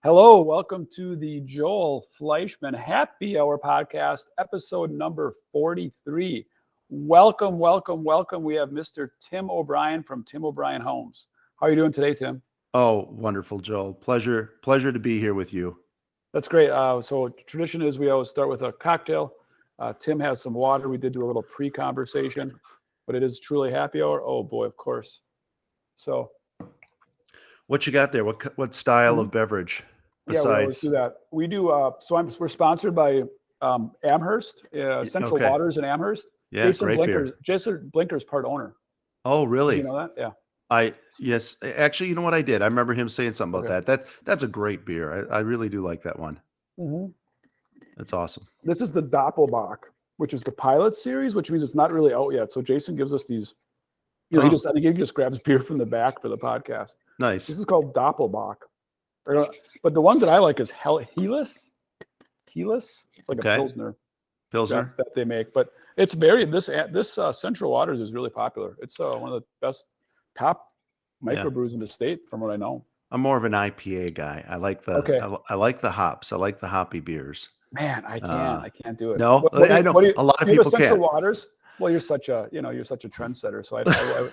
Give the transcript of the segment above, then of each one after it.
Hello, welcome to the Joel Fleischman Happy Hour podcast, episode number 43. Welcome, welcome, welcome. We have Mr. Tim O'Brien from Tim O'Brien Homes. How are you doing today, Tim? Oh, wonderful, Joel. Pleasure to be here with you. That's great. So tradition is we always start with a cocktail. Tim has some water. We did do a little pre-conversation, but it is truly happy hour. Oh boy, of course. So What you got there? What style of beverage yeah, we always do besides? that. We do. We're sponsored by Amherst, Central Okay. Waters in Amherst. Yeah, great beer. Jason Blinker's part owner. Oh, Did you really? know that? Yeah. Yes. Actually, you know what I did? I remember him saying something Okay. about that. That's a great beer. I really do like that one. hmm That's awesome. This is the Doppelbock, which is the pilot series, which means it's not really out yet. So Jason gives us these. Oh, I think he just grabs beer from the back for the podcast. nice. This is called Doppelbock. But the one that I like is Hellas. Hellas. It's like a Okay. pilsner Pilsner. that they make, but it's very this Central Waters is really popular. It's one of the best top Yeah. microbrews in the state, from what I know. I'm more of an IPA guy. Okay, I like the hops. I like the hoppy beers. man, Uh, I can't do it. no, I know a lot of Do you have a people Central can. Waters? Well, you're such a trendsetter, so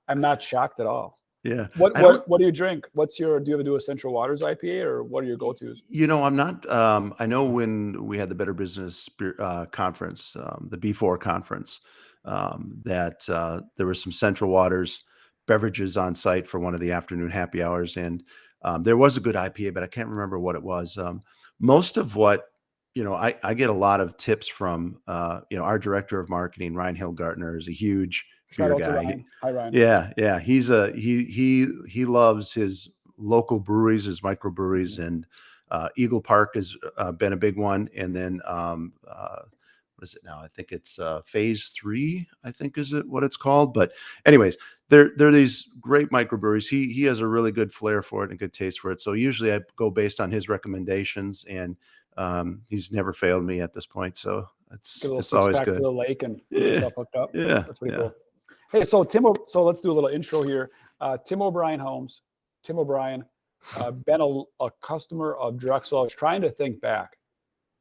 I'm not shocked at all. Yeah. What I don't what what do you drink? Do you ever do a Central Waters IPA, or what are your go-tos? I'm not. I know when we had the Better Business conference, the B4 conference, that there was some Central Waters beverages on site for one of the afternoon happy hours, and there was a good IPA, but I can't remember what it was. Most of what I get a lot of tips from our director of marketing, Ryan Hillgartner, is a huge Shout beer out to guy. Ryan. Hi, Ryan. Yeah. He loves his local breweries, his microbreweries, and Eagle Park has been a big one. And then what is it now? I think it's Phase 3. I think is it what it's called. But anyways, they're these great microbreweries. He has a really good flair for it and good taste for it. So usually I go based on his recommendations, and he's never failed me at this point. So Get a little it's six always pack to good. the lake and get Yeah, yourself hooked up. yeah, That's pretty yeah. cool. Hey, so so let's do a little intro here. Tim O'Brien Homes, Tim O'Brien, been a customer of Drexel. I was trying to think back.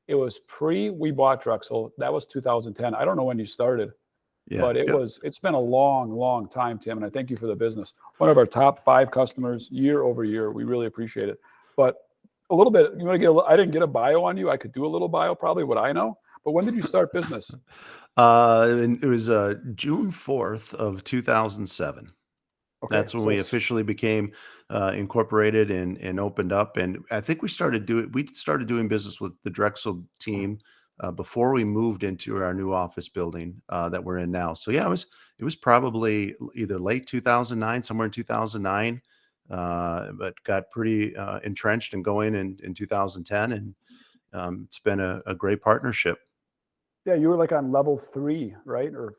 It was we bought Drexel. That was 2010. I don't know when you started, Yeah. but Yeah. it's been a long, long time, Tim, and I thank you for the business. One of our top 5 customers year over year. We really appreciate it. But a little bit, you want to get I didn't get a bio on you. I could do a little bio, probably what I know. But when did you start business? And it was June 4th of 2007. Okay, That's when so we officially became incorporated and opened up. And I think we started doing business with the Drexel team before we moved into our new office building that we're in now. So yeah, it was probably either late 2009, somewhere in 2009, but got pretty entrenched and going in 2010, and it's been a great partnership. yeah, you were like on level 3, right? Or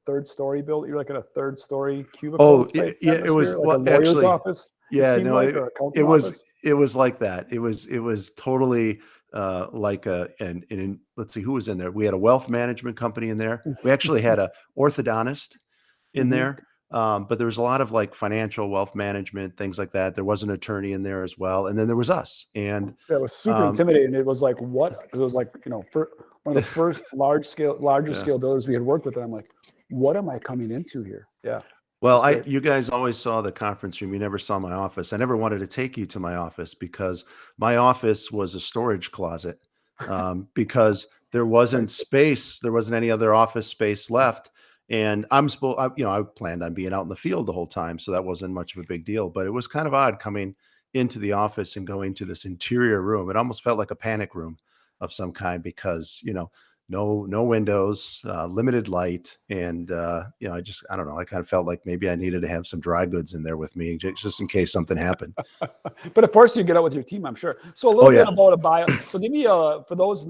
third story build. You're like in a third story cubicle Oh, type yeah, it was atmosphere, like a well, lawyer's actually, office. It yeah, seemed no, like, or it it accounting was office. it was like that. It was totally like let's see who was in there. We had a wealth management company in there. We actually had a orthodontist in hmm there. But there was a lot of like financial wealth management, things like that. There was an attorney in there as well. And then there was us. And That was super um, intimidating. It was like what? It was like one of the first larger yeah. scale builders we had worked with, and I'm like, what am I coming into here? Yeah, Well, that's great. you guys always saw the conference room. You never saw my office. I never wanted to take you to my office because my office was a storage closet, because there Right. wasn't space. There wasn't any other office space left. And I planned on being out in the field the whole time. So that wasn't much of a big deal, but it was kind of odd coming into the office and going to this interior room. It almost felt like a panic room of some kind because, no windows, limited light, and I don't know. I kind of felt like maybe I needed to have some dry goods in there with me just in case something happened. But of course, you get out with your team, I'm sure. So a Oh little bit yeah, about a bio. So give me for those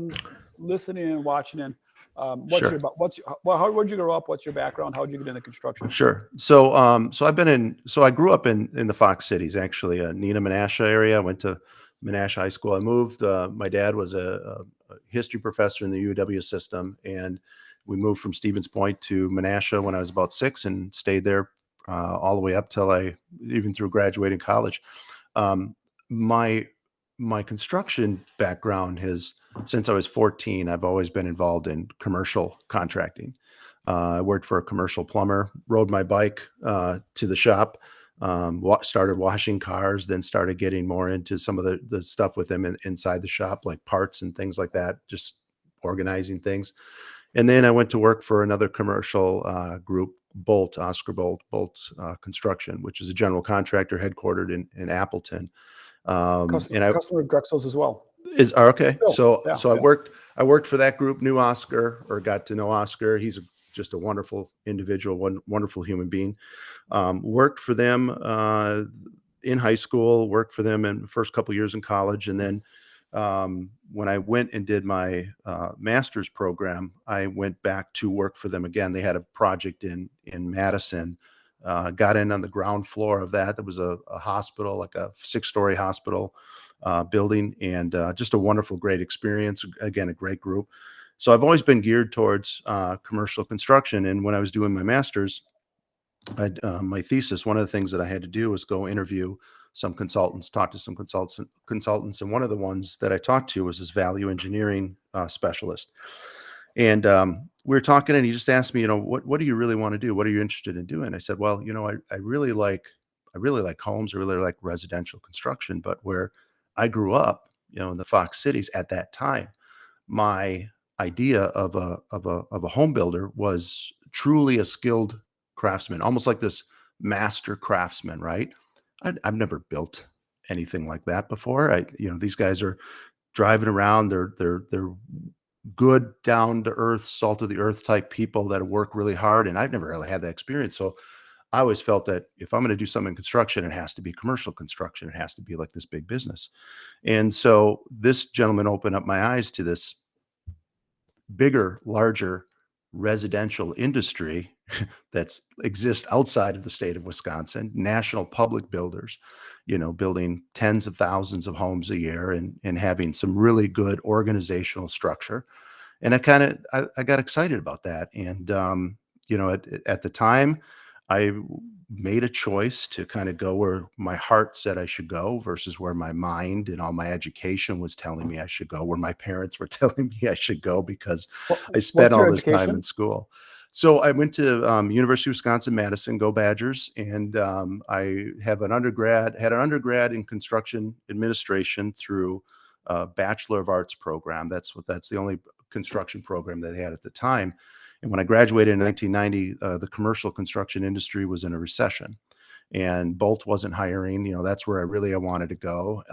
listening and watching in, sure. where'd you grow up? What's your background? How'd you get into construction? Sure. So I grew up in the Fox Cities, actually, Neenah, Menasha area. I went to Menasha High School. I moved. My dad was a history professor in the UW system, and we moved from Stevens Point to Menasha when I was about 6, and stayed there all the way up till I even through graduating college. Um, my my construction background has, since I was 14, I've always been involved in commercial contracting. I worked for a commercial plumber, rode my bike to the shop, started washing cars, then started getting more into some of the stuff with them inside the shop, like parts and things like that, just organizing things. And then I went to work for another commercial group, Oscar Bolt Construction, which is a general contractor headquartered in Appleton. And I Customer of Drexel's as well. okay. Still, yeah, So I worked for that group, knew Oscar, or got to know Oscar. He's just a wonderful individual, wonderful human being. Worked for them in high school, worked for them in the first couple years in college. And then when I went and did my master's program, I went back to work for them again. They had a project in Madison. Got in on the ground floor of that. There was a hospital, like a 6-story hospital building, and just a wonderful, great experience. Again, a great group. So I've always been geared towards commercial construction. And when I was doing my master's, my thesis, one of the things that I had to do was go interview some consultants, talk to some consultants. And one of the ones that I talked to was this value engineering specialist. And we were talking, and he just asked me, what do you really want to do? What are you interested in doing? I said, well, I really like homes. I really like residential construction. But where I grew up, in the Fox cities at that time, my idea of a home builder was truly a skilled craftsman, almost like this master craftsman, right? I've never built anything like that before. These guys are driving around. They're good, down to earth, salt of the earth type people that work really hard. And I've never really had that experience. So I always felt that if I'm going to do something in construction, it has to be commercial construction. It has to be like this big business. And so this gentleman opened up my eyes to this bigger, larger residential industry that exists outside of the state of Wisconsin, national public builders, building tens of thousands of homes a year and having some really good organizational structure. And I got excited about that. And, at the time, I made a choice to kind of go where my heart said I should go versus where my mind and all my education was telling me I should go, where my parents were telling me I should go, because I spent all this time in school. So I went to University of Wisconsin-Madison, go Badgers, and I had an undergrad in construction administration through a Bachelor of Arts program. That's the only construction program that they had at the time. And when I graduated in 1990, the commercial construction industry was in a recession, and Bolt wasn't hiring. That's where I wanted to go.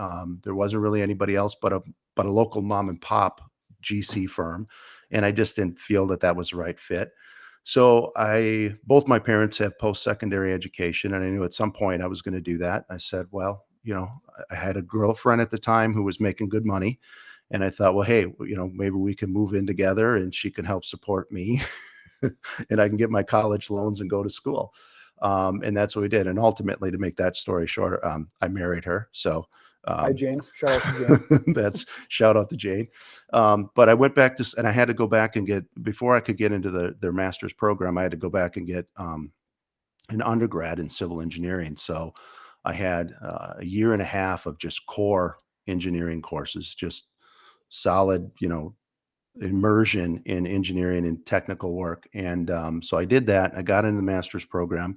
There wasn't really anybody else but a local mom and pop GC firm, and I just didn't feel that was the right fit. So both my parents have post-secondary education, and I knew at some point I was going to do that. I said, well, I had a girlfriend at the time who was making good money. And I thought, well, hey, maybe we can move in together and she can help support me and I can get my college loans and go to school. And that's what we did. And ultimately, to make that story short, I married her. So hi, Jane. Shout out to Jane. Shout out to Jane. But I went back and I had to go back and before I could get into their master's program, I had to go back and get an undergrad in civil engineering. So I had a year and a half of just core engineering courses, just solid, immersion in engineering and technical work. And so I did that. I got into the master's program,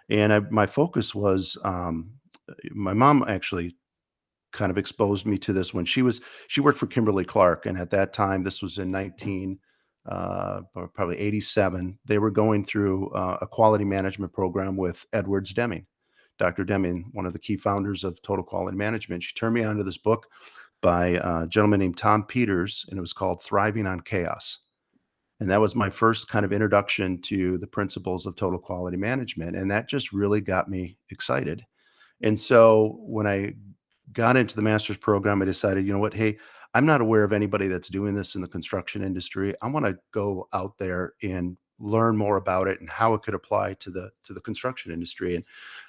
and my focus was my mom actually kind of exposed me to this when she worked for Kimberly-Clark. And at that time, this was in probably 87, they were going through a quality management program with Edwards Deming. Dr. Deming, one of the key founders of Total Quality Management. She turned me onto this book by a gentleman named Tom Peters, and it was called Thriving on Chaos. And that was my first kind of introduction to the principles of total quality management. And that just really got me excited. And so when I got into the master's program, I decided, hey, I'm not aware of anybody that's doing this in the construction industry. I want to go out there and learn more about it and how it could apply to the construction industry. And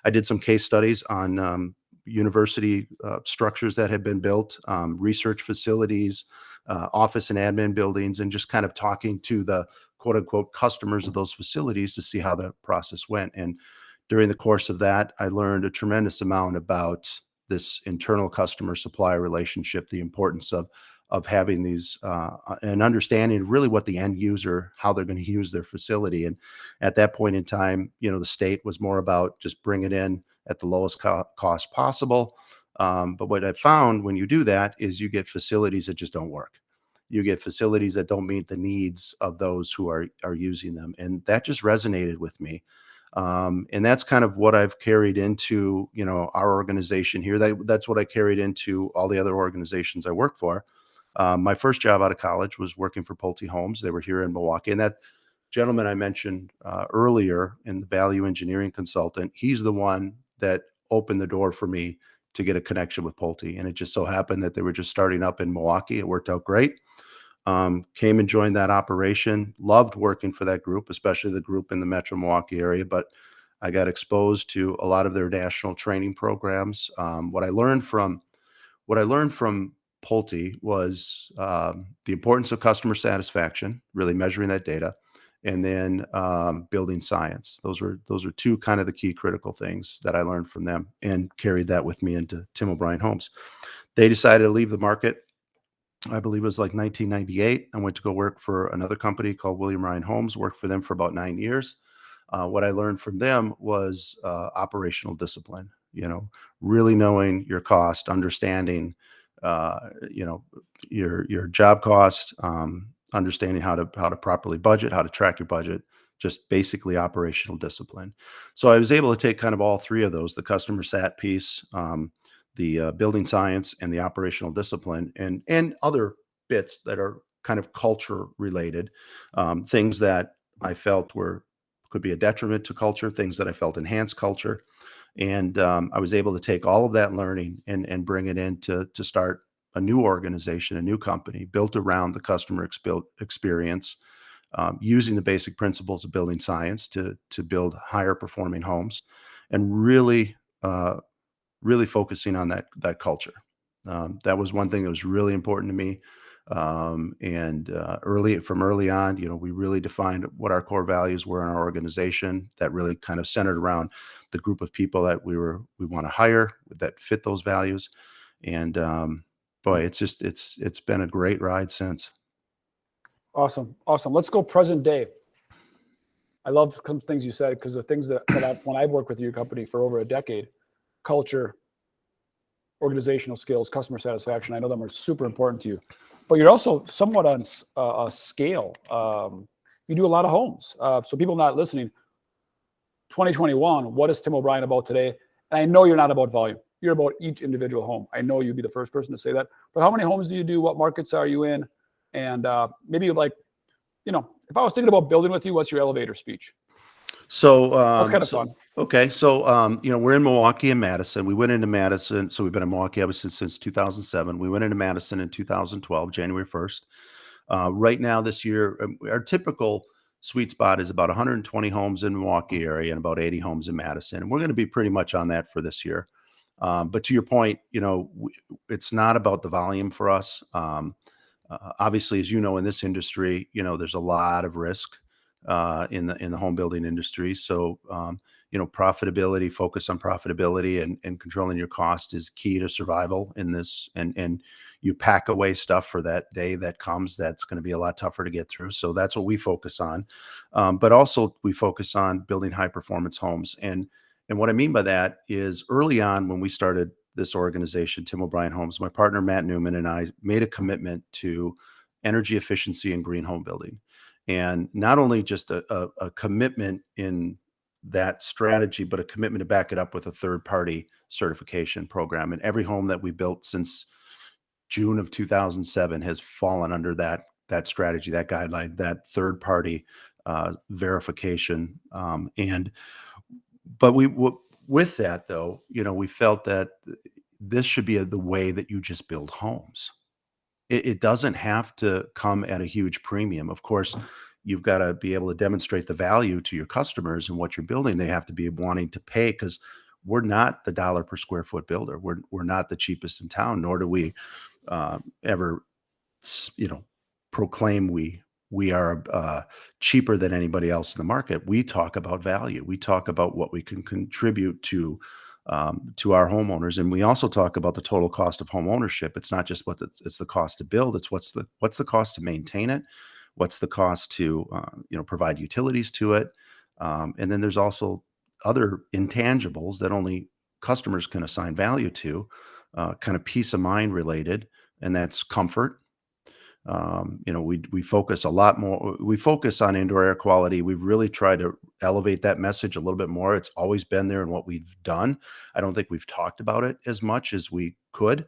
I did some case studies on university structures that had been built, research facilities, office and admin buildings, and just kind of talking to the quote unquote customers of those facilities to see how the process went. And during the course of that, I learned a tremendous amount about this internal customer supply relationship, the importance of having these and understanding really what the end user, how they're going to use their facility. And at that point in time, the state was more about just bring it in at the lowest cost possible. But what I found when you do that is you get facilities that just don't work. You get facilities that don't meet the needs of those who are using them, and that just resonated with me. And that's kind of what I've carried into our organization here. That's what I carried into all the other organizations I work for. My first job out of college was working for Pulte Homes. They were here in Milwaukee, and that gentleman I mentioned earlier, in the value engineering consultant, he's the one that opened the door for me to get a connection with Pulte. And it just so happened that they were just starting up in Milwaukee. It worked out great. Came and joined that operation. Loved working for that group, especially the group in the Metro Milwaukee area. But I got exposed to a lot of their national training programs. What I learned from Pulte was the importance of customer satisfaction, really measuring that data, and then building science. Those are two kind of the key critical things that I learned from them, and carried that with me into Tim O'Brien Homes. They decided to leave the market. I believe it was like 1998. I went to go work for another company called William Ryan Homes, worked for them for about 9 years. What I learned from them was operational discipline, really knowing your cost, understanding, your job cost, understanding how to properly budget, how to track your budget, just basically operational discipline. So I was able to take kind of all three of those, the customer sat piece, the building science, and the operational discipline, and other bits that are kind of culture related, things that I felt could be a detriment to culture, things that I felt enhance culture. And I was able to take all of that learning and bring it in to start a new organization, a new company built around the customer experience, using the basic principles of building science to build higher performing homes, and really focusing on that culture. That was one thing that was really important to me. And early on, we really defined what our core values were in our organization, that really kind of centered around the group of people that we want to hire that fit those values. And boy, it's been a great ride since. Awesome. Let's go present day. I love some things you said, because the things that when I've worked with your company for over a decade, culture, organizational skills, customer satisfaction, I know them are super important to you. But you're also somewhat on a scale. You do a lot of homes. So people not listening, 2021, what is Tim O'Brien about today? And I know you're not about volume. You're about each individual home. I know you'd be the first person to say that. But how many homes do you do? What markets are you in? And maybe if I was thinking about building with you, what's your elevator speech? So That's kind of fun. Okay, so we're in Milwaukee and Madison. We went into Madison, so we've been in Milwaukee obviously since 2007. We went into Madison in 2012, January 1st. Right now, this year, our typical sweet spot is about 120 homes in Milwaukee area and about 80 homes in Madison, and we're going to be pretty much on that for this year. But to your point, it's not about the volume for us. Obviously, as you know, in this industry, there's a lot of risk in the home building industry. So, profitability, focus on profitability and controlling your cost is key to survival in this. And you pack away stuff for that day that comes, that's going to be a lot tougher to get through. So that's what we focus on. But also we focus on building high performance homes. And what I mean by that is, early on when we started this organization, Tim O'Brien Homes, my partner, Matt Newman, and I made a commitment to energy efficiency and green home building. And not only just a commitment in that strategy, but a commitment to back it up with a third-party certification program. And every home that we built since June of 2007 has fallen under that strategy, that guideline, that third-party verification. But with that, though, we felt that this should be the way that you just build homes. It doesn't have to come at a huge premium. Of course, you've got to be able to demonstrate the value to your customers and what you're building. They have to be wanting to pay, because we're not the dollar per square foot builder. We're not the cheapest in town, nor do we ever, proclaim we are cheaper than anybody else in the market. We talk about value. We talk about what we can contribute to to our homeowners. And we also talk about the total cost of home ownership. It's not just it's the cost to build. It's what's the cost to maintain it, what's the cost to provide utilities to it, and then there's also other intangibles that only customers can assign value to, kind of peace of mind related, and that's comfort. We focus a lot more. We focus on indoor air quality. We really try to elevate that message a little bit more. It's always been there in what we've done. I don't think we've talked about it as much as we could,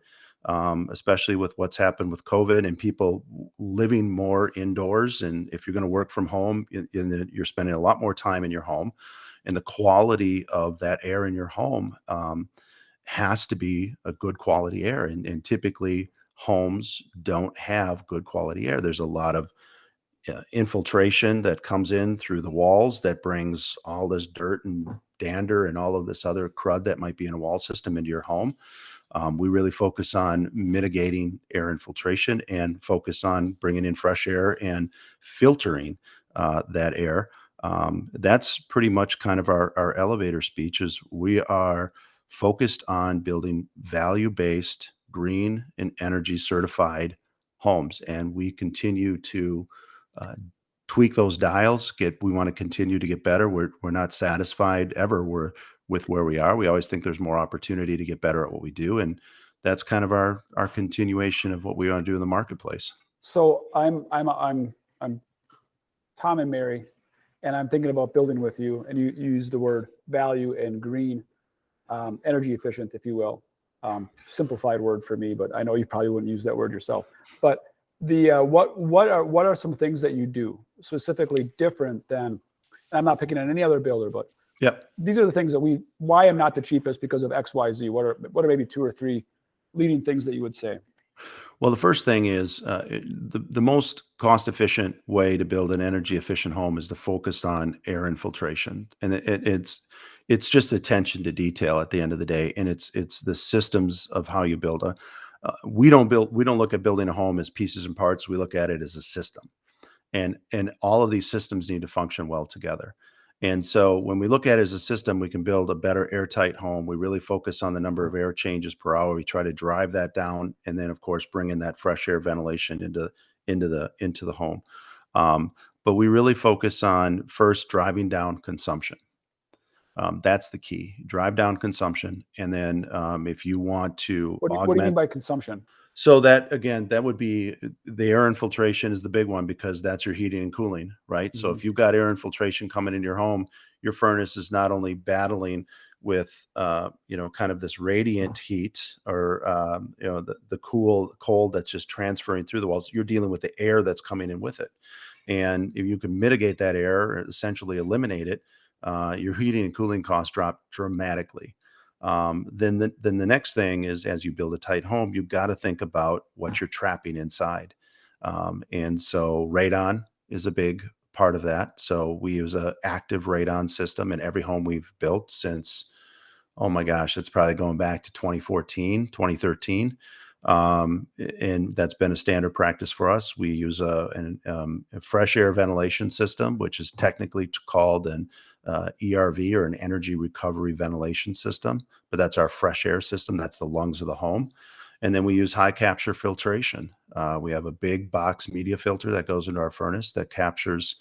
especially with what's happened with COVID and people living more indoors. And if you're going to work from home, you're spending a lot more time in your home, and the quality of that air in your home has to be a good quality air. And typically, homes don't have good quality air. There's a lot of infiltration that comes in through the walls that brings all this dirt and dander and all of this other crud that might be in a wall system into your home. We really focus on mitigating air infiltration and focus on bringing in fresh air and filtering that air. That's pretty much kind of our elevator speech. Is we are focused on building value-based, green and energy certified homes, and we continue to uh, tweak those dials. We want to continue to get better. We're not satisfied ever. With where we are. We always think there's more opportunity to get better at what we do, and that's kind of our continuation of what we want to do in the marketplace. So I'm Tom and Mary, and I'm thinking about building with you. And you use the word value and green, energy efficient, if you will. Simplified word for me, but I know you probably wouldn't use that word yourself. But the what are some things that you do specifically different than? And I'm not picking on any other builder, but Yep. these are the things that why I'm not the cheapest because of X, Y, Z. What are maybe 2 or 3 leading things that you would say? Well, the first thing is the most cost efficient way to build an energy efficient home is to focus on air infiltration, and it's just attention to detail at the end of the day, and it's the systems of how you build we don't look at building a home as pieces and parts. We look at it as a system, and all of these systems need to function well together. And so when we look at it as a system, we can build a better airtight home. We really focus on the number of air changes per hour. We try to drive that down, and then of course bring in that fresh air ventilation into the home. But we really focus on first driving down consumption. That's the key. Drive down consumption, and then if you want to What do you mean by consumption? so that again, that would be the air infiltration is the big one because that's your heating and cooling, right? So Mhm. if you've got air infiltration coming in your home, your furnace is not only battling with kind of this radiant heat or the cold that's just transferring through the walls. You're dealing with the air that's coming in with it, and if you can mitigate that air or essentially eliminate it, your heating and cooling costs drop dramatically. Then the next thing is, as you build a tight home, you've got to think about what you're trapping inside. And so radon is a big part of that. So we use a active radon system in every home we've built since, oh my gosh, it's probably going back to 2014, 2013. And that's been a standard practice for us. We use a fresh air ventilation system, which is technically called an ERV, or an energy recovery ventilation system, but that's our fresh air system. That's the lungs of the home. And then we use high capture filtration. We have a big box media filter that goes into our furnace that captures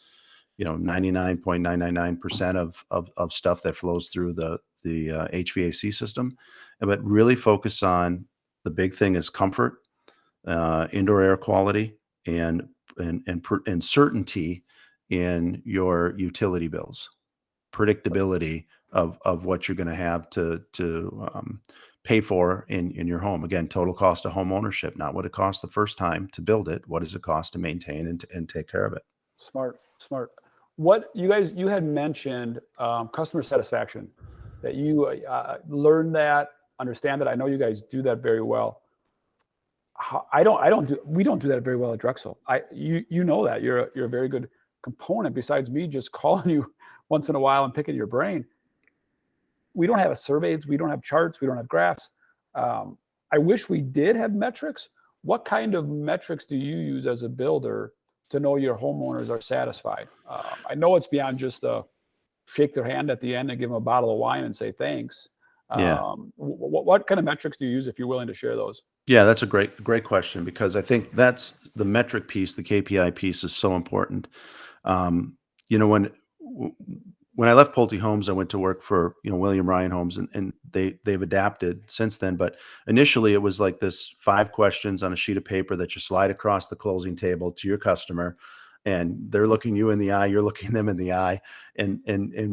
99.999% of stuff that flows through the HVAC system. But really focus on the big thing is comfort, indoor air quality, and certainty in your utility bills, predictability of what you're going to have to pay for in your home. Again, total cost of home ownership, not what it costs the first time to build it. What does it cost to maintain and take care of it? Smart. What you had mentioned customer satisfaction, that you learned that, understand that. I know you guys do that very well. We don't do that very well at Drexel. You know that you're a very good component. Besides me just calling you once in a while and picking your brain, we don't have surveys, we don't have charts, we don't have graphs. I wish we did have metrics. What kind of metrics do you use as a builder to know your homeowners are satisfied? I know it's beyond just shake their hand at the end and give them a bottle of wine and say thanks. Yeah. What kind of metrics do you use if you're willing to share those? Yeah, that's a great question, because I think that's the metric piece, the KPI piece is so important. Um, you know, w- when I left Pulte Homes, I went to work for, William Ryan Homes, and they've adapted since then. But initially, it was like this 5 questions on a sheet of paper that you slide across the closing table to your customer, and they're looking you in the eye, you're looking them in the eye, and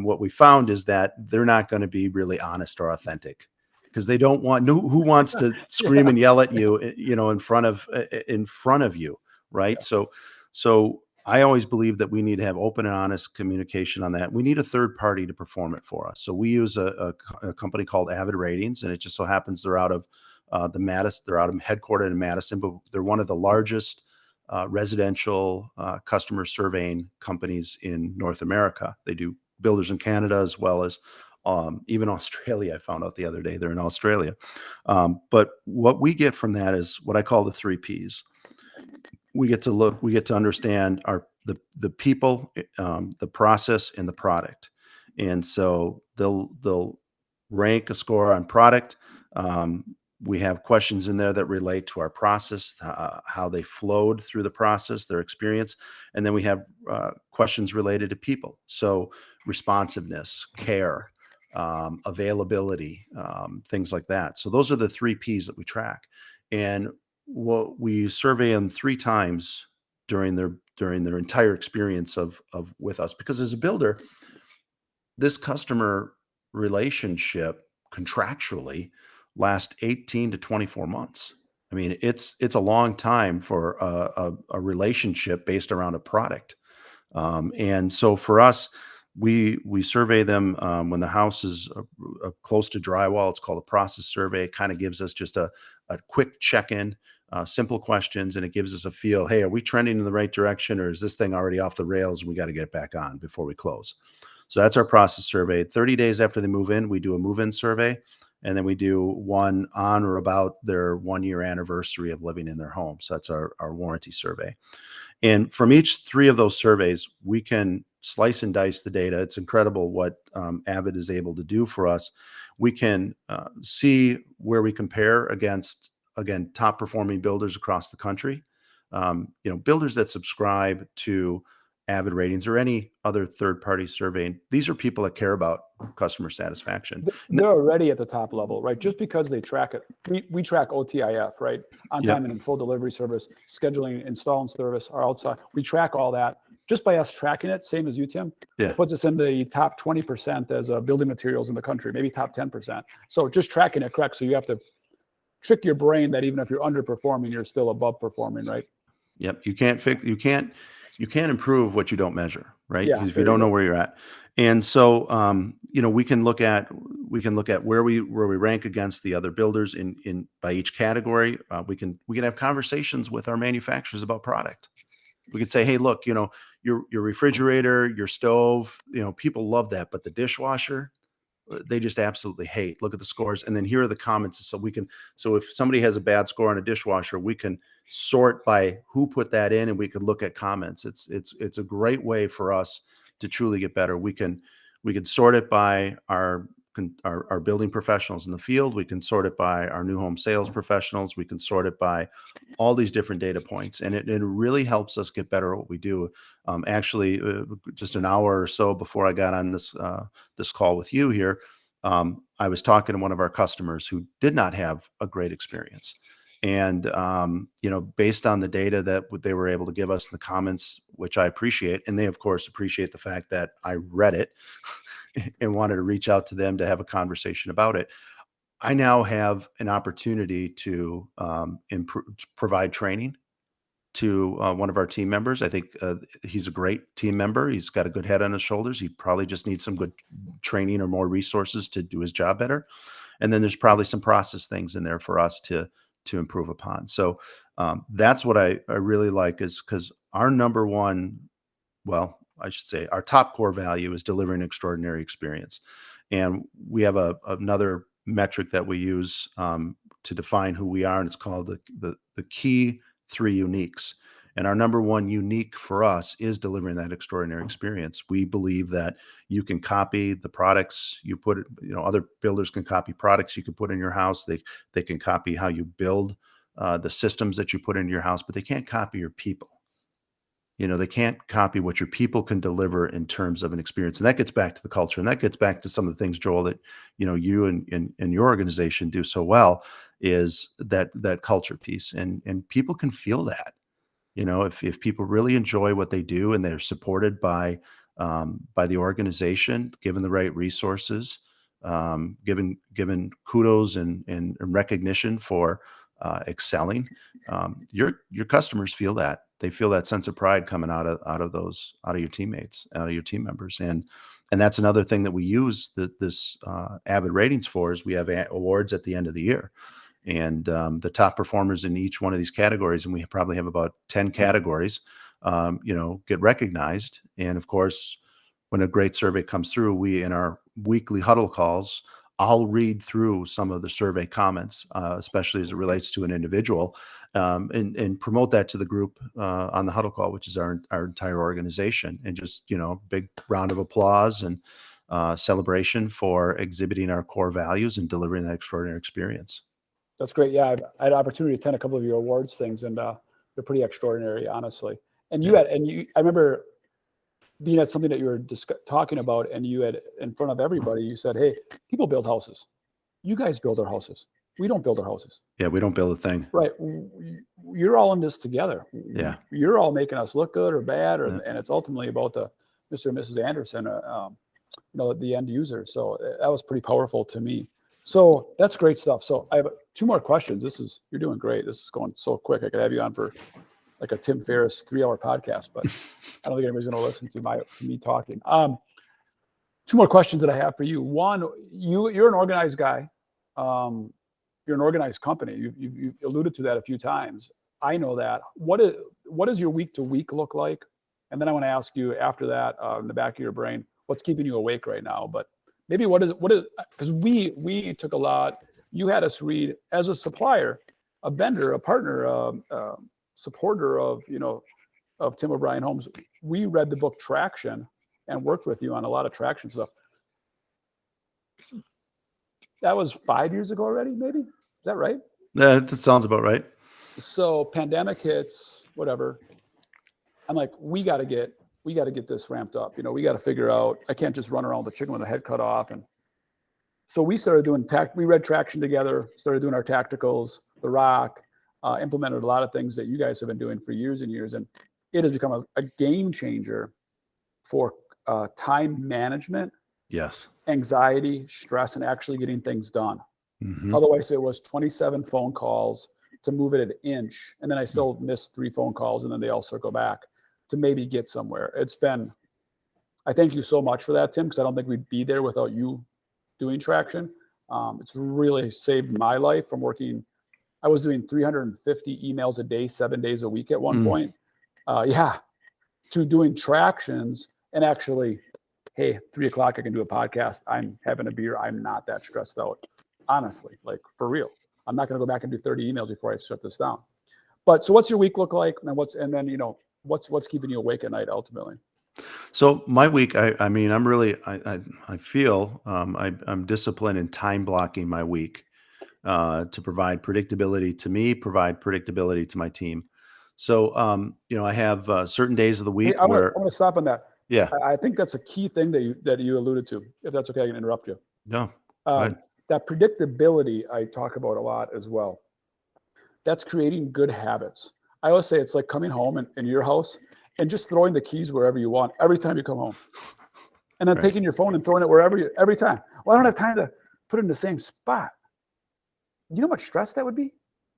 what we found is that they're not going to be really honest or authentic, because they don't want who wants to scream Yeah, and yell at you, in front of you, right? yeah, So I always believe that we need to have open and honest communication on that. We need a third party to perform it for us. So we use a company called Avid Ratings, and it just so happens they're out of the Madison. They're out of headquartered in Madison, but they're one of the largest residential customer surveying companies in North America. They do builders in Canada as well as even Australia. I found out the other day they're in Australia. But what we get from that is what I call the 3 Ps. We get to understand the people, the process, and the product. And so they'll rank a score on product. We have questions in there that relate to our process, how they flowed through the process, their experience. And then we have questions related to people. So responsiveness, care, availability, things like that. So those are the 3 Ps that we track. And what we survey them 3 times during their entire experience of with us, because as a builder, this customer relationship contractually lasts 18 to 24 months. I mean, it's a long time for a relationship based around a product. And so for us, we survey them when the house is close to drywall. It's called a process survey. It kind of gives us just a quick check-in, simple questions, and it gives us a feel. Hey, are we trending in the right direction, or is this thing already off the rails? We got to get it back on before we close. So that's our process survey. 30 days after they move in, we do a move-in survey, and then we do one on or about their 1-year anniversary of living in their home. So that's our warranty survey. And from each 3 of those surveys, we can slice and dice the data. It's incredible what Avid is able to do for us. We can see where we compare against, again, top performing builders across the country. Builders that subscribe to Avid Ratings or any other third party survey. These are people that care about customer satisfaction. they're already at the top level, right? Just because they track it. We track OTIF, right? On Yep. time and in full delivery service, scheduling, install and service, our outside. We track all that. Just by us tracking it, same as you, Tim, Yeah. it puts us in the top 20% as building materials in the country, maybe top 10%. So just tracking it correct. So you have to trick your brain that even if you're underperforming, you're still above performing, right? Yep. You can't improve what you don't measure, right? Yeah, Because if you there you don't know go. where you're at. And so, we can look at where we rank against the other builders in by each category. We can have conversations with our manufacturers about product. We could say, hey, look, your refrigerator, your stove, people love that, but the dishwasher, they just absolutely hate. Look at the scores, and then here are the comments. So if somebody has a bad score on a dishwasher, we can sort by who put that in, and we could look at comments. It's a great way for us to truly get better. We can sort it by our building professionals in the field. We can sort it by our new home sales professionals. We can sort it by all these different data points, and it really helps us get better at what we do. Actually, just an hour or so before I got on this call with you here, I was talking to one of our customers who did not have a great experience. And, based on the data that they were able to give us in the comments, which I appreciate, and they, of course, appreciate the fact that I read it and wanted to reach out to them to have a conversation about it. I now have an opportunity to provide training to one of our team members. I think he's a great team member. He's got a good head on his shoulders. He probably just needs some good training or more resources to do his job better. And then there's probably some process things in there for us to improve upon. So that's what I really like, is because our number one, well, I should say our top core value is delivering an extraordinary experience. And we have another metric that we use to define who we are, and it's called the key 3 uniques. And our number one unique for us is delivering that extraordinary experience. We believe that you can copy the products you put, other builders can copy products you can put in your house. They can copy how you build the systems that you put into your house, but they can't copy your people. They can't copy what your people can deliver in terms of an experience. And that gets back to the culture. And that gets back to some of the things, Joel, that, you and your organization do so well, is that culture piece. And people can feel that, if people really enjoy what they do and they're supported by the organization, given the right resources, given kudos and recognition for excelling, your customers feel that. They feel that sense of pride coming out of your teammates, out of your team members. And that's another thing that we use this Avid ratings for, is we have awards at the end of the year. And the top performers in each one of these categories, and we probably have about 10 categories, get recognized. And of course, when a great survey comes through, we, in our weekly huddle calls, I'll read through some of the survey comments, especially as it relates to an individual, and promote that to the group on the huddle call, which is our entire organization. And just, big round of applause and celebration for exhibiting our core values and delivering that extraordinary experience. That's great. Yeah, I had an opportunity to attend a couple of your awards things, and they're pretty extraordinary, honestly. And I remember being at something that you were talking about, and you had, in front of everybody, you said, "Hey, people build houses. You guys build our houses. We don't build our houses." Yeah, we don't build a thing. Right. You're all in this together. Yeah. You're all making us look good or bad, and it's ultimately about the Mr. and Mrs. Anderson, the end user. So that was pretty powerful to me. So that's great stuff. So I have 2 more questions. You're doing great. This is going so quick. I could have you on for like a Tim Ferriss 3-hour podcast, but I don't think anybody's going to listen to me talking. 2 more questions that I have for you. One, you're an organized guy. You're an organized company. You've alluded to that a few times. I know that. What does your week to week look like? And then I want to ask you after that, in the back of your brain, what's keeping you awake right now? But maybe what is, because we took a lot, you had us read, as a supplier, a vendor, a partner, supporter of Tim O'Brien Homes. We read the book Traction and worked with you on a lot of traction stuff. That was 5 years ago already, maybe? Is that right? Yeah, that sounds about right. So pandemic hits, whatever. I'm like, we got to get this ramped up. We got to figure out, I can't just run around with the chicken with the head cut off. And so we started doing we read Traction together, started doing our tacticals, the rock, implemented a lot of things that you guys have been doing for years and years. And it has become a game changer for time management, yes, anxiety, stress, and actually getting things done. Mm-hmm. Otherwise, it was 27 phone calls to move it an inch. And then I still missed 3 phone calls, and then they all circle back to maybe get somewhere. I thank you so much for that, Tim, because I don't think we'd be there without you doing Traction. It's really saved my life from working. I was doing 350 emails a day, 7 days a week at one point. To doing Tractions and actually, hey, 3 o'clock, I can do a podcast. I'm having a beer. I'm not that stressed out. Honestly, like for real. I'm not going to go back and do 30 emails before I shut this down. But so what's your week look like? And what's keeping you awake at night ultimately? So my week, I mean, I'm really, I feel I'm disciplined in time blocking my week to provide predictability to me, provide predictability to my team. So, I have certain days of the week I'm where going to stop on that. Yeah, I think that's a key thing that you alluded to. If that's okay, I can interrupt you. no, go ahead. That predictability I talk about a lot as well. That's creating good habits. I always say it's like coming home in your house and just throwing the keys wherever you want every time you come home. And then Right. taking your phone and throwing it every time. Well, I don't have time to put it in the same spot. You know how much stress that would be?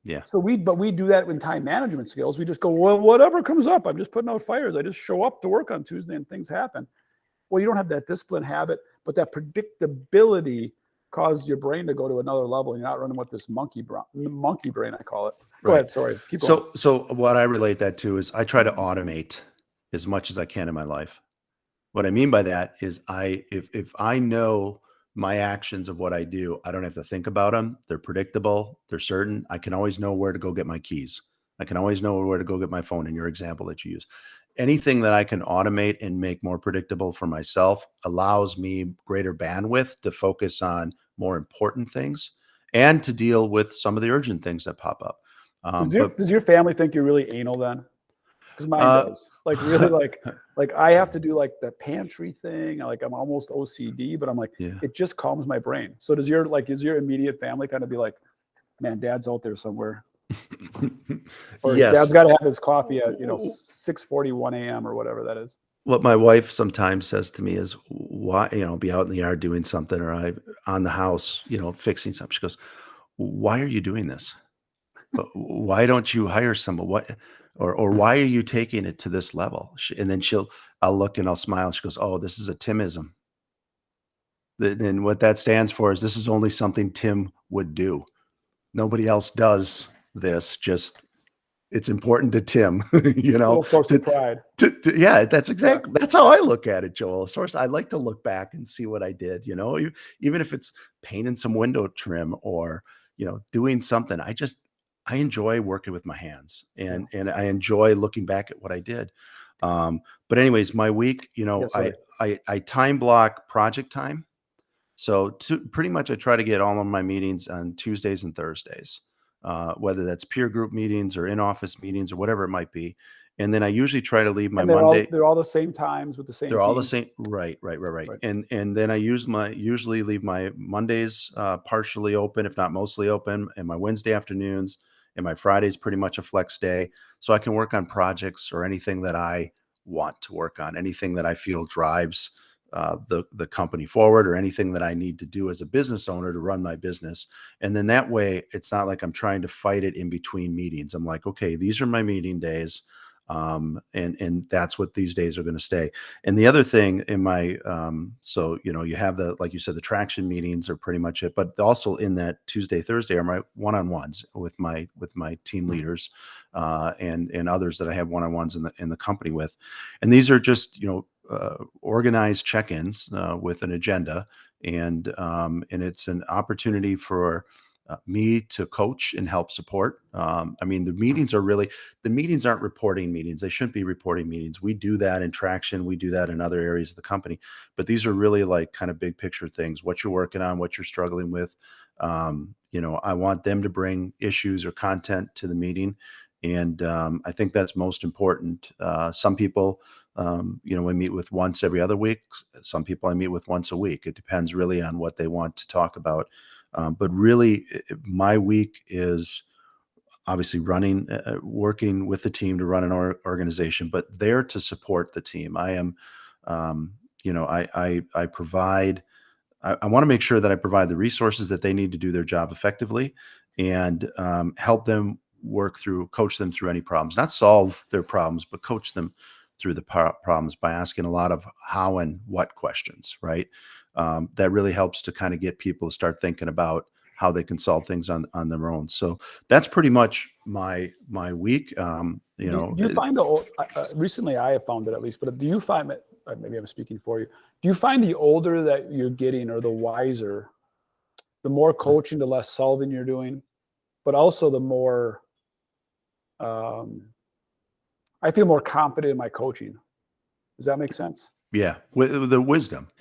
Yeah. So we do that with time management skills. We just go, well, whatever comes up, I'm just putting out fires. I just show up to work on Tuesday and things happen. Well, you don't have that discipline habit, but that predictability caused your brain to go to another level. You're not running with this monkey brain, I call it. Go ahead. Sorry. Keep going. So what I relate that to is I try to automate as much as I can in my life. What I mean by that is if I know my actions of what I do, I don't have to think about them. They're predictable. They're certain. I can always know where to go get my keys. I can always know where to go get my phone, in your example that you use. Anything that I can automate and make more predictable for myself allows me greater bandwidth to focus on more important things and to deal with some of the urgent things that pop up. Does your family think you're really anal then? Because mine Uh, does. Like really, like I have to do like the pantry thing. Like I'm almost OCD, but I'm like, yeah. it just calms my brain. So is your immediate family kind of be like, man, dad's out there somewhere, or dad's Yes. got to have his coffee at 6:41 a.m. or whatever that is. What my wife sometimes says to me is, why, be out in the yard doing something, or I on the house, fixing something. She goes, why are you doing this? Why don't you hire someone? Or why are you taking it to this level? And then I'll look and I'll smile. She goes, oh, this is a Timism. Then what that stands for is, this is only something Tim would do. Nobody else does this. Just, it's important to Tim, Little source of pride. yeah, that's Yeah. exactly, that's how I look at it, Joel. Of course, I like to look back and see what I did, even if it's painting some window trim or, doing something. I enjoy working with my hands, and I enjoy looking back at what I did. But anyways, my week, Yeah, sorry. I time block project time. So pretty much I try to get all of my meetings on Tuesdays and Thursdays, whether that's peer group meetings or in-office meetings or whatever it might be. And then I usually try to leave my And Monday. they're all the same times with the same They're all the team. same. Right. Right. And then I usually leave my Mondays partially open, if not mostly open, and my Wednesday afternoons and my Fridays pretty much a flex day. So I can work on projects or anything that I want to work on, anything that I feel drives the company forward, or anything that I need to do as a business owner to run my business. And then that way, it's not like I'm trying to fight it in between meetings. I'm like, okay, these are my meeting days. And that's what these days are going to stay. And the other thing in my, so, you have like you said, the traction meetings are pretty much it, but also in that Tuesday, Thursday are my one-on-ones with my team leaders, and others that I have one-on-ones in the company with. And these are just, organized check-ins, with an agenda. And it's an opportunity for me to coach and help support. I mean, the meetings aren't reporting meetings. They shouldn't be reporting meetings. We do that in traction. We do that in other areas of the company, but these are really like kind of big picture things, what you're working on, what you're struggling with. I want them to bring issues or content to the meeting. And I think that's most important. Some people, we meet with once every other week. Some people I meet with once a week. It depends really on what they want to talk about. But really, my week is obviously working with the team to run an organization, but there to support the team. I am, I provide. I want to make sure that I provide the resources that they need to do their job effectively, and help them coach them through any problems. Not solve their problems, but coach them through the problems by asking a lot of how and what questions, right? That really helps to kind of get people to start thinking about how they can solve things on their own. So that's pretty much my week. Do you find recently I have found it, at least, but do you find that, maybe I'm speaking for you, do you find the older that you're getting, or the wiser, the more coaching, the less solving you're doing, but also the more, I feel more confident in my coaching. Does that make sense? Yeah, with the wisdom.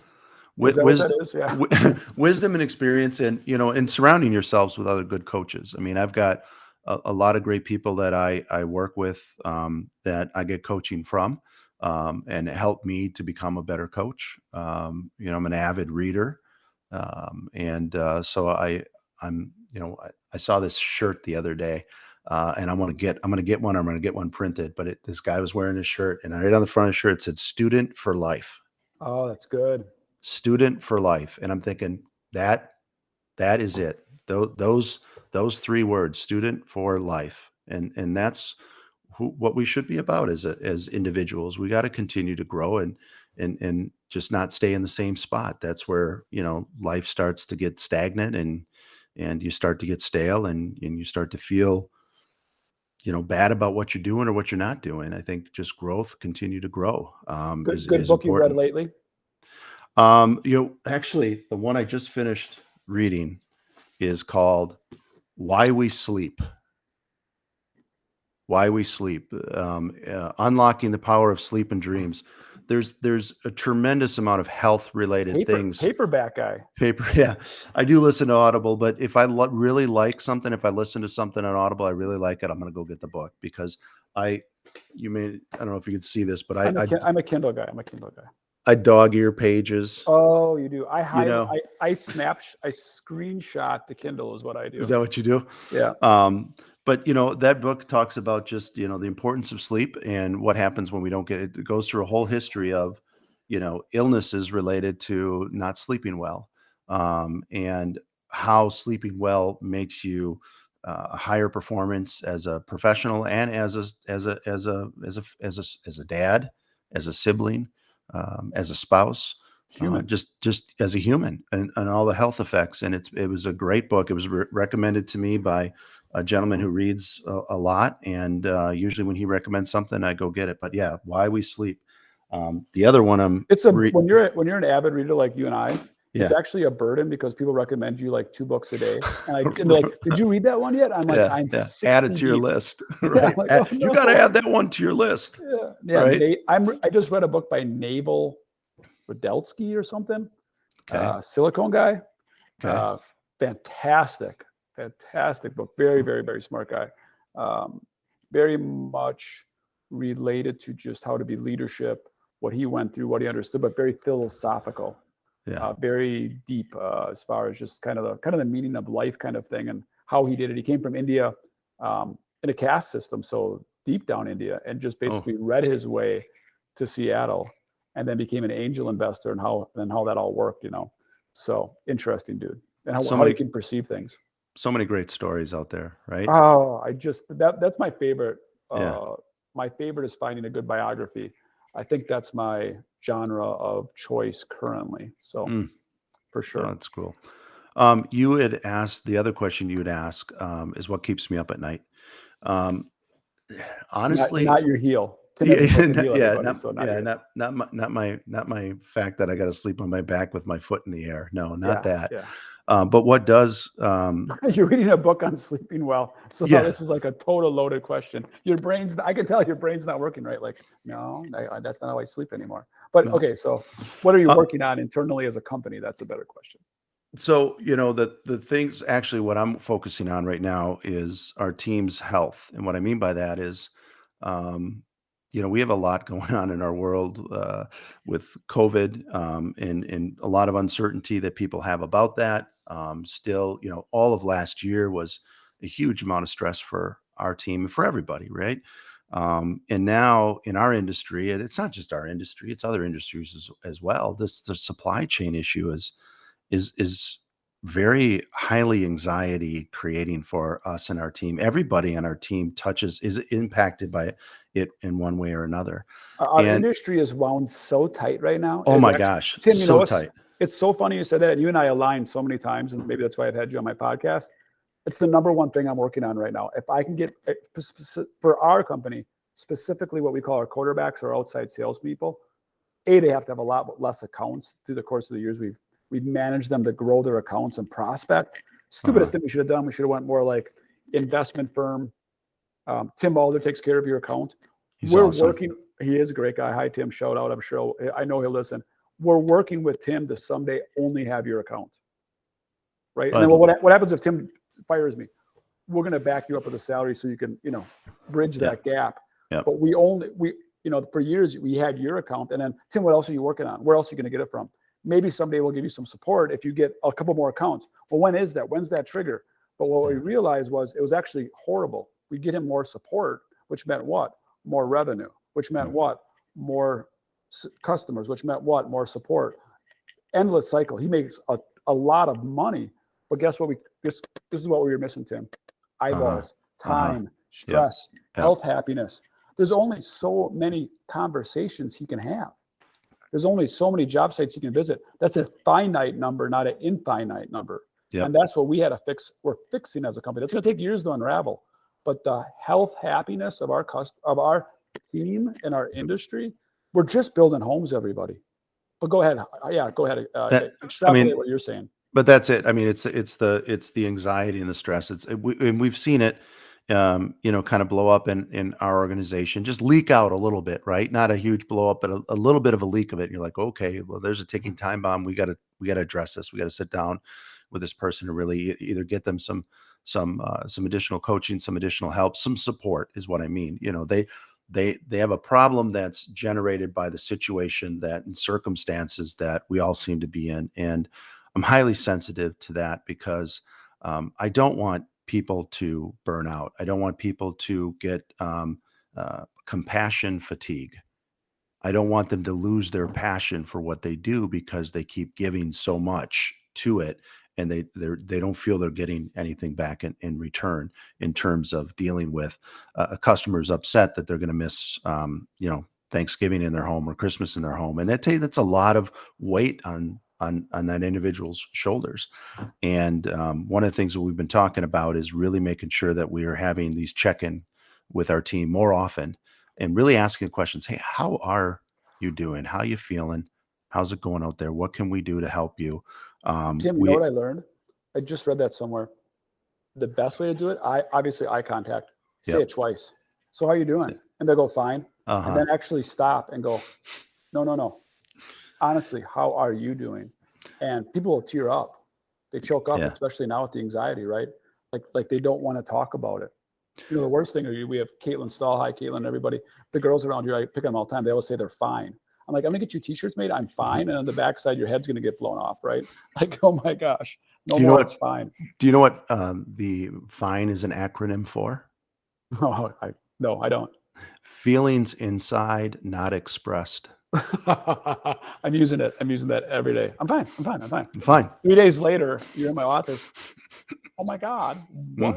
Is that what that is? Yeah. Wisdom and experience, and surrounding yourselves with other good coaches. I mean, I've got a lot of great people that I work with, that I get coaching from, and it helped me to become a better coach. I'm an avid reader, so I saw this shirt the other day, and I'm going to get one. I'm going to get one printed. But this guy was wearing his shirt, and right on the front of the shirt it said "Student for Life." Oh, that's good. Student for life. And I'm thinking that is it. Those three words, student for life. And that's what we should be about as individuals. We got to continue to grow and just not stay in the same spot. That's where, life starts to get stagnant, and you start to get stale, and you start to feel, bad about what you're doing or what you're not doing. I think just continue to grow, Good is book you read important. lately? Actually, the one I just finished reading is called Why We Sleep. Why We Sleep, Unlocking the Power of Sleep and Dreams. There's a tremendous amount of health related things. Paperback guy. Yeah, I do listen to Audible, but if I really like something, if I listen to something on Audible, I really like it, I'm going to go get the book because I don't know if you could see this, but I'm a Kindle guy. I dog ear pages. Oh, you do. I You know. I screenshot the Kindle is what I do. Is that what you do? Yeah. But that book talks about just, the importance of sleep and what happens when we don't get it. It goes through a whole history of, illnesses related to not sleeping well, and how sleeping well makes you a higher performance as a professional and as a dad, as a sibling, as a spouse, Human. just as a human, and all the health effects. And it was a great book. It was recommended to me by a gentleman who reads a lot, and usually when he recommends something, I go get it. But yeah, Why We Sleep. The other one, when you're an avid reader like you and I, it's Yeah. actually a burden because people recommend you like 2 books a day, and they're like, "Did you read that one yet?" I'm like, Yeah, "I'm yeah. 60 Add it to your deep." list. Yeah, Right. I'm like, "Oh, You no." got to add that one to your list. Yeah. Right. I just read a book by Naval Radelsky or something. Okay. Silicone guy. Okay. Fantastic book. Very, very, very smart guy. Very much related to just how to be leadership, what he went through, what he understood, but very philosophical. Yeah. Very deep as far as just kind of the meaning of life kind of thing and how he did it. He came from India in a caste system, so deep down India, and just basically read his way to Seattle, and then became an angel investor and how that all worked. So interesting dude, and how he can perceive things. So many great stories out there, right? Oh, that's my favorite. Yeah. My favorite is finding a good biography. I think that's my genre of choice currently. So for Oh, sure. that's cool. You had asked, the other question you would ask is what keeps me up at night. Honestly, not your heel. Tim has a broken heel, yeah, everybody, so not my fact that I got to sleep on my back with my foot in the air. No, not that. Yeah. But what does You're reading a book on sleeping well, so Yeah. this is like a total loaded question. I can tell your brain's not working right. Like, no, that's not how I sleep anymore. But okay, so what are you working on internally as a company? That's a better question. So, the things, actually what I'm focusing on right now is our team's health. And what I mean by that is, we have a lot going on in our world with COVID, and a lot of uncertainty that people have about that. Still, all of last year was a huge amount of stress for our team and for everybody, right? And now in our industry, and it's not just our industry, it's other industries as well. The supply chain issue is very highly anxiety creating for us and our team. Everybody on our team is impacted by it in one way or another. Our And industry is wound so tight right now. oh my gosh, Tim, so tight. It's so funny you said that. And you and I aligned so many times, and maybe that's why I've had you on my podcast. It's the number one thing I'm working on right now. If I can get for our company, specifically what we call our quarterbacks or outside salespeople, they have to have a lot less accounts through the course of the years. We've managed them to grow their accounts and prospect. Stupidest thing we should have done. We should have went more like investment firm. Tim Balder takes care of your account. We're awesome. working. He is a great guy. Hi, Tim. Shout out. I know he'll listen. We're working with Tim to someday only have your account. Right. And then what happens if Tim fires me? We're going to back you up with a salary so you can, bridge that gap. Yep. But for years we had your account, and then Tim, what else are you working on? Where else are you going to get it from? Maybe someday we'll give you some support if you get a couple more accounts. Well, when is that? When's that trigger? But what we realized was it was actually horrible. We get him more support, which meant what? More revenue, which meant what? More customers, which meant what? More support. Endless cycle. He makes a lot of money, but guess what? This is what we were missing, Tim. Eyeballs, time, stress, health, happiness. There's only so many conversations he can have. There's only so many job sites you can visit. That's a finite number, not an infinite number. Yep. And that's what we had to fix. We're fixing as a company. It's going to take years to unravel. But the health, happiness of our team and our industry, we're just building homes, everybody. But go ahead. Yeah, go ahead. Extrapolate what you're saying. But that's it. I mean, it's the anxiety and the stress. And we've seen it kind of blow up in our organization, just leak out a little bit, right? Not a huge blow up, but a little bit of a leak of it. And you're like, okay, well, there's a ticking time bomb. We got to address this. We got to sit down with this person to really either get them some additional coaching, some additional help, some support is what I mean. They have a problem that's generated by the situation that and circumstances that we all seem to be in. And I'm highly sensitive to that because I don't want people to burn out. I don't want people to get compassion fatigue. I don't want them to lose their passion for what they do because they keep giving so much to it, and they don't feel they're getting anything back in return in terms of dealing with a customer's upset that they're going to miss Thanksgiving in their home or Christmas in their home, and that's a lot of weight on that individual's shoulders. And one of the things that we've been talking about is really making sure that we are having these check-in with our team more often and really asking questions. Hey, how are you doing? How you feeling? How's it going out there? What can we do to help you? Tim, you know what I learned? I just read that somewhere. The best way to do it, obviously eye contact. Say it twice. So how are you doing? And they'll go, fine. And then actually stop and go, no. Honestly, how are you doing? And people will tear up. They choke up, especially now with the anxiety, right? Like they don't want to talk about it. The worst thing is we have Caitlin Stahl. Hi, Caitlin, everybody. The girls around here, I pick on them all the time. They always say they're fine. I'm like, I'm gonna get you t-shirts made. I'm fine. And on the backside, your head's gonna get blown off, right? Like, oh my gosh, it's fine. Do you know what the FINE is an acronym for? No, I don't. Feelings inside, not expressed. I'm using it. I'm using that every day. I'm fine. I'm fine. 3 days later, you're in my office. Oh my God, what?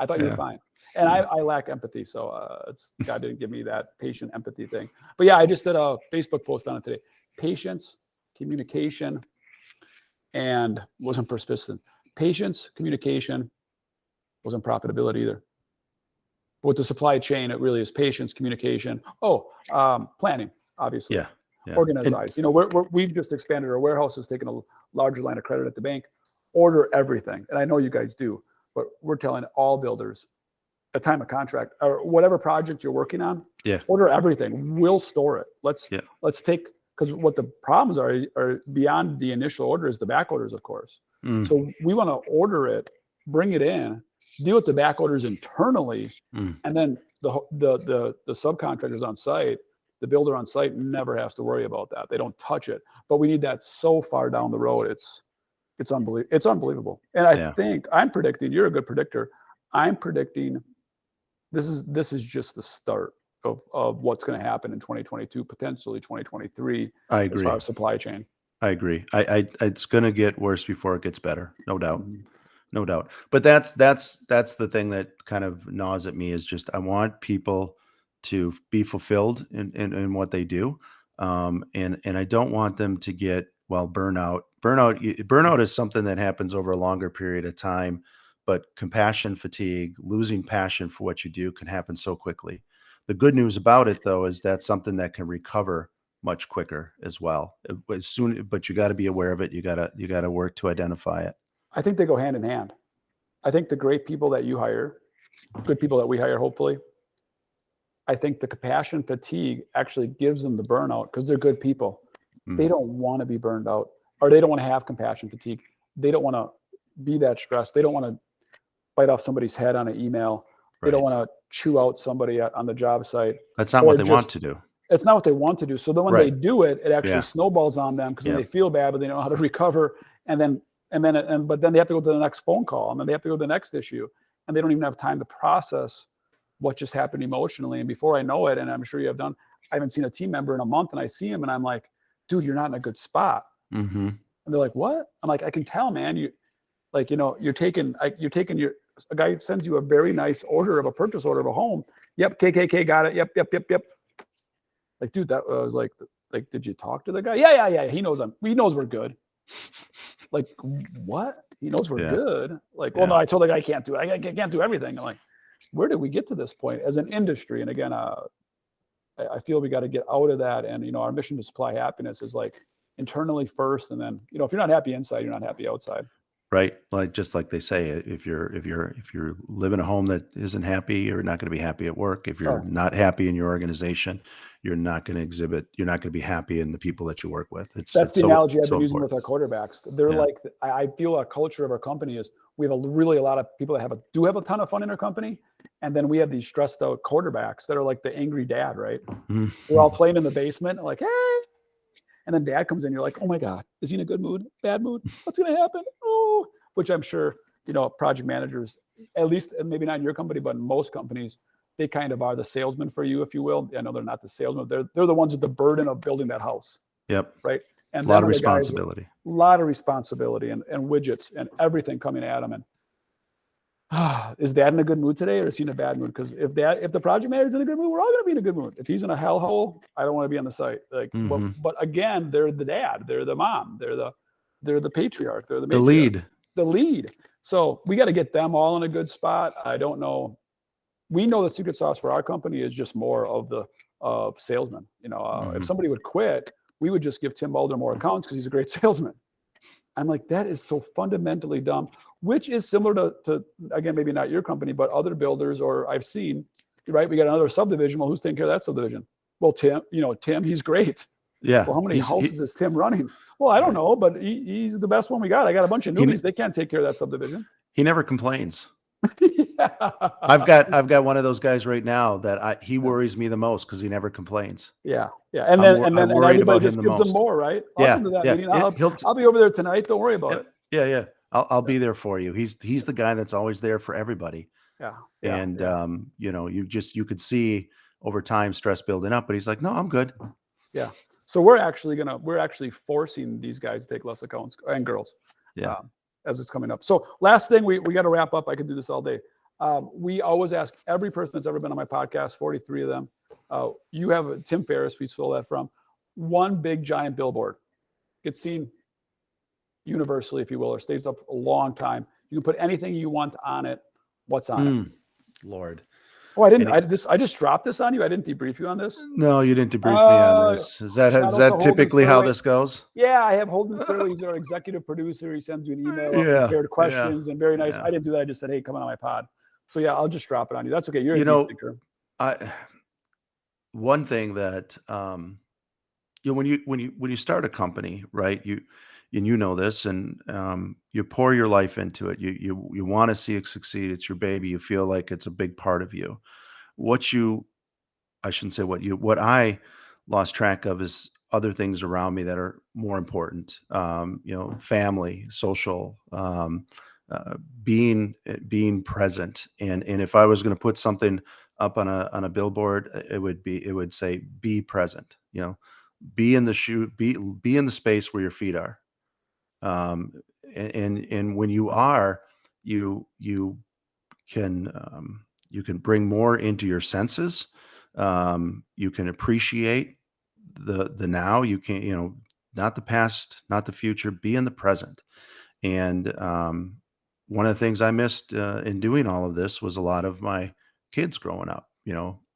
I thought you were fine. And I lack empathy, so God didn't give me that patient empathy thing. But yeah, I just did a Facebook post on it today. Patience, communication, and wasn't persistent. Patience, communication, wasn't profitability either. But with the supply chain, it really is patience, communication. Planning, obviously. Yeah. Organize. We've just expanded. Our warehouse has taken a larger line of credit at the bank. Order everything, and I know you guys do, but we're telling all builders, a time of contract or whatever project you're working on, order everything. We'll store it. Let's take, because what the problems are beyond the initial orders, the back orders, of course. So we want to order it, bring it in, deal with the back orders internally, and then the subcontractors on site, the builder on site never has to worry about that. They don't touch it. But we need that so far down the road. It's unbelievable. It's unbelievable. And I think I'm predicting, you're a good predictor. I'm predicting this is just the start of what's going to happen in 2022, potentially 2023. I agree. As far as supply chain. I agree. It's going to get worse before it gets better. No doubt. No doubt. But that's the thing that kind of gnaws at me is just, I want people to be fulfilled in what they do. And I don't want them to get, burnout. Burnout is something that happens over a longer period of time, but compassion fatigue, losing passion for what you do can happen so quickly. The good news about it, though, is that's something that can recover much quicker as well. But you got to be aware of it. You got to work to identify it. I think they go hand in hand. I think the great people that you hire, good people that we hire, hopefully, I think the compassion fatigue actually gives them the burnout because they're good people. They don't want to be burned out, or they don't want to have compassion fatigue. They don't want to be that stressed. They don't want to bite off somebody's head on an email. They don't want to chew out somebody on the job site. That's not what they want to do. It's not what they want to do. So then when they do it, it actually snowballs on them because then they feel bad, but they don't know how to recover. But then they have to go to the next phone call, and then they have to go to the next issue, and they don't even have time to process what just happened emotionally. And before I know it, and I'm sure you have done, I haven't seen a team member in a month, and I see him, and I'm like, dude, you're not in a good spot. And they're like, what? I'm like, I can tell, man. You're taking a guy sends you a very nice purchase order of a home. Yep, KKK got it. Yep. Like, dude, that was like, did you talk to the guy? Yeah. He knows we're good. Like, what? He knows we're good. Like, well, no, I told the guy I can't do it. I can't do everything. I'm like, where did we get to this point as an industry? And again, I feel we got to get out of that. And, our mission to supply happiness is like internally first. And then, if you're not happy inside, you're not happy outside. right? Like just like they say, if you're live in a home that isn't happy, you're not going to be happy at work. If you're Oh, not happy in your organization, you're not going to be happy in the people that you work with. that's It's the so analogy I've been using with important. our quarterbacks. They're Yeah. like, I feel a culture of our company is we have a lot of people that do have a ton of fun in our company. And then we have these stressed out quarterbacks that are like the angry dad, right? We're all playing in the basement, like, hey. And then dad comes in, you're like, oh my God, is he in a good mood? Bad mood? What's going to happen? Oh, which I'm sure, project managers, at least maybe not in your company, but in most companies, they kind of are the salesman for you, if you will. I know they're not the salesman. They're the ones with the burden of building that house, Yep. right? And A lot them of are the guys with responsibility. a lot of responsibility and widgets and everything coming at them. And is dad in a good mood today or is he in a bad mood? Because if the project manager's in a good mood, we're all going to be in a good mood. If he's in a hellhole, I don't want to be on the site. Like, Mhm. but again, they're the dad, they're the mom, they're the patriarch, they're the The matriarch, lead. the lead. So we got to get them all in a good spot. I don't know. We know the secret sauce for our company is just more of the salesman. If somebody would quit, we would just give Tim Mulder more accounts because he's a great salesman. I'm like, that is so fundamentally dumb, which is similar to again, maybe not your company, but other builders, or I've seen, right? We got another subdivision. Well, who's taking care of that subdivision? Well, Tim, he's great. Yeah. Well, how many houses is Tim running? Well, I don't know, but he's the best one we got. I got a bunch of newbies. They can't take care of that subdivision. He never complains. Yeah. I've got one of those guys right now that he worries me the most because he never complains. Yeah. And I'm then worried everybody about him just the gives them most. more, right? I'll Yeah. come to that Yeah. meeting. He'll I'll be over there tonight. Don't worry about it. Yeah. I'll be there for you. He's the guy that's always there for everybody. Yeah. And you could see over time stress building up, but he's like, no, I'm good. Yeah. So we're actually forcing these guys to take less accounts and girls. Yeah. As it's coming up. So last thing, we got to wrap up. I could do this all day. We always ask every person that's ever been on my podcast, 43 of them. You have Tim Ferriss, we stole that from. One big giant billboard. Gets seen universally, if you will, or stays up a long time. You can put anything you want on it. What's on it? Lord. Oh, I didn't. I just dropped this on you. I didn't debrief you on this. No, you didn't debrief me on this. Is that typically how this goes? Yeah, I have Holden Surley. He's our executive producer. He sends you an email of prepared questions and very nice. Yeah. I didn't do that. I just said, hey, come on my pod. So yeah, I'll just drop it on you. That's okay. You're a deep thinker. One thing that when you start a company, right? You know this, and you pour your life into it. You want to see it succeed. It's your baby. You feel like it's a big part of you. I shouldn't say what I lost track of is other things around me that are more important. Family, social, being present. And if I was going to put something up on a billboard, it would say, be present, be in the space where your feet are. And when you are, you can bring more into your senses. You can appreciate the now. You can, not the past, not the future, be in the present. And one of the things I missed in doing all of this was a lot of my kids growing up,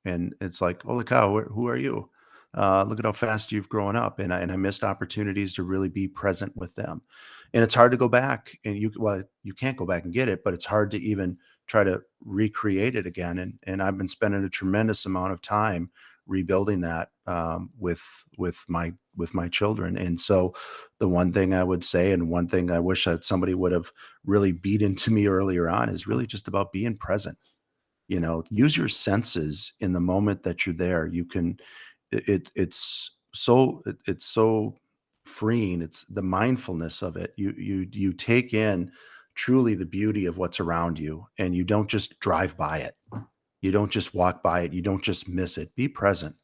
and it's like, holy cow, who are you? Look at how fast you've grown up. And I missed opportunities to really be present with them. And it's hard to go back, and you can't go back and get it, but it's hard to even try to recreate it again. And I've been spending a tremendous amount of time rebuilding that with my children. And so the one thing I would say, and one thing I wish that somebody would have really beat into me earlier on, is really just about being present. Use your senses in the moment that you're there. You can, it's so freeing. It's the mindfulness of it. You take in truly the beauty of what's around you, and you don't just drive by it. You don't just walk by it. You don't just miss it. Be present.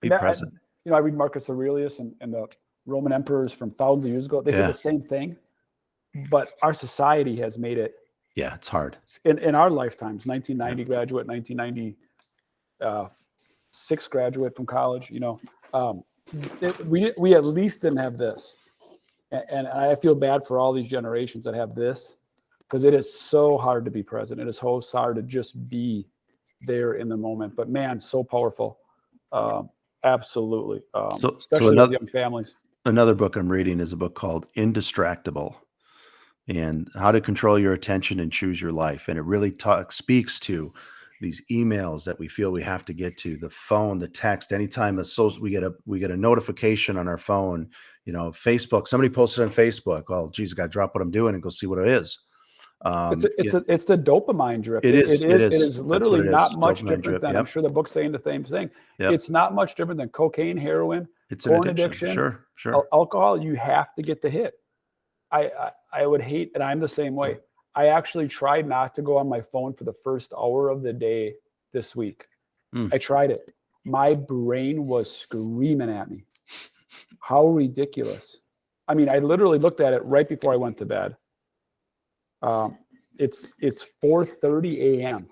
Be present. I read Marcus Aurelius and the Roman emperors from thousands of years ago. They say the same thing, but our society has made it. Yeah, it's hard. In our lifetimes, 1990 graduate, 1996 graduate from college, we at least didn't have this. And I feel bad for all these generations that have this, because it is so hard to be present. It is so hard to just be there in the moment. But man, so powerful. Absolutely. Especially with young families. Another book I'm reading is a book called Indistractable. and how to control your attention and choose your life. And it really speaks to these emails that we feel we have to get to, the phone, the text. Anytime we get a notification on our phone, Facebook, somebody posted on Facebook, oh geez, I got to drop what I'm doing and go see what it is. It's the dopamine drip. It is. It is That's what literally it is. not much Dopamine different drip. than, I'm Yep. sure the book's saying the same thing. Yep. It's not much different than cocaine, heroin, It's an porn addiction. addiction, Sure. alcohol. You have to get the hit. I would hate, and I'm the same way. I actually tried not to go on my phone for the first hour of the day this week. I tried it. My brain was screaming at me. How ridiculous. I mean, I literally looked at it right before I went to bed. It's 4:30 a.m.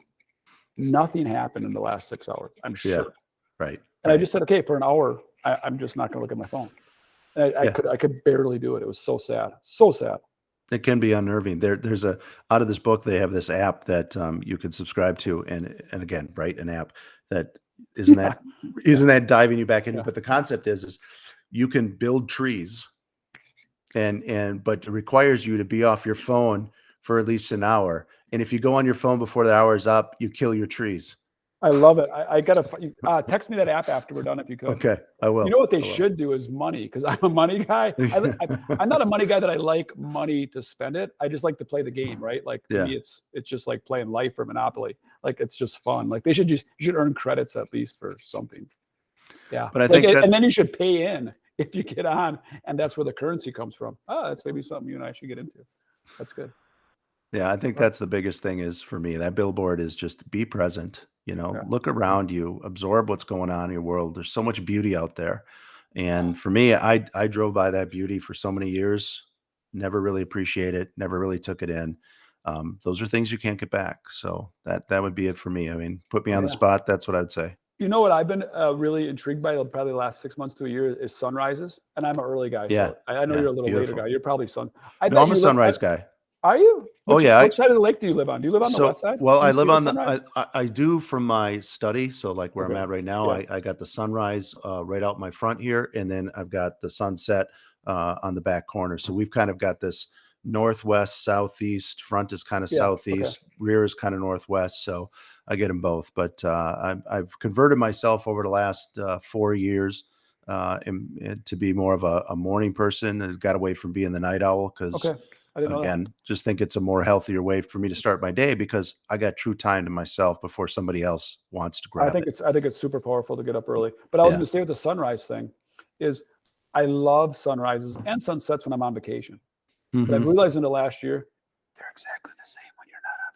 Nothing happened in the last 6 hours, I'm sure. Yeah. Right. And I just said, okay, for an hour, I'm just not going to look at my phone. And I could barely do it. It was so sad. So sad. It can be unnerving. There's out of this book, they have this app that you can subscribe to, and again, right, an app that isn't that diving you back into. Yeah. But the concept is you can build trees, but it requires you to be off your phone for at least an hour. And if you go on your phone before the hour is up, you kill your trees. I love it. I gotta text me that app after we're done if you could. Okay, I will. You know what they should do is money, because I'm a money guy. I'm not a money guy that I like money to spend it. I just like to play the game, right? Like to me, it's just like playing Life or Monopoly. Like it's just fun. Like you should earn credits at least for something. Yeah, but I think and then you should pay in if you get on, and that's where the currency comes from. That's maybe something you and I should get into. That's good. Yeah, I think that's the biggest thing is for me. That billboard is just be present, look around you, absorb what's going on in your world. There's so much beauty out there. And for me, I drove by that beauty for so many years, never really appreciate it, never really took it in. Those are things you can't get back. So that would be it for me. I mean, put me on the spot. That's what I'd say. You know what I've been really intrigued by probably the last 6 months to a year is sunrises. And I'm an early guy. Yeah. So I know you're a little later guy. You're probably No, I'm a sunrise guy. Are you? Which yeah. Which side of the lake do you live on? Do you live on the west side? Well, Do you I live see on sunrise? I do from my study. So like where I'm at right now, I got the sunrise right out my front here. And then I've got the sunset on the back corner. So we've kind of got this northwest, southeast, front is kind of southeast, rear is kind of northwest. So I get them both. But I've converted myself over the last 4 years and to be more of a morning person. I got away from being the night owl because again, just think it's a more healthier way for me to start my day because I got true time to myself before somebody else wants to grab it. I think it's super powerful to get up early. But I was going to say with the sunrise thing is I love sunrises and sunsets when I'm on vacation. But I've realized in the last year, they're exactly the same when you're not on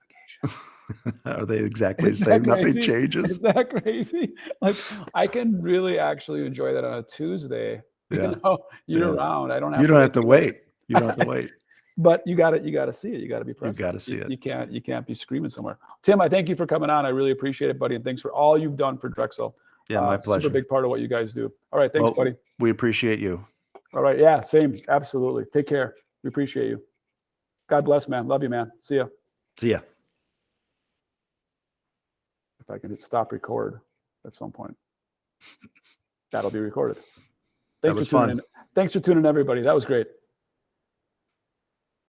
vacation. Are they exactly the same? Nothing changes. Is that crazy? Like I can really actually enjoy that on a Tuesday. Even though year round, I don't have. You don't have to wait. You don't have to wait. But you got to see it. You got to be present. You got to see it. You can't be screaming somewhere. Tim, I thank you for coming on. I really appreciate it, buddy, and thanks for all you've done for Drexel. Yeah, my pleasure. Super big part of what you guys do. All right, thanks, buddy. We appreciate you. All right, yeah, same, absolutely. Take care. We appreciate you. God bless, man. Love you, man. See ya. See ya. If I can hit stop record at some point, that'll be recorded. Thanks That was fun. Thanks for tuning in, everybody. That was great.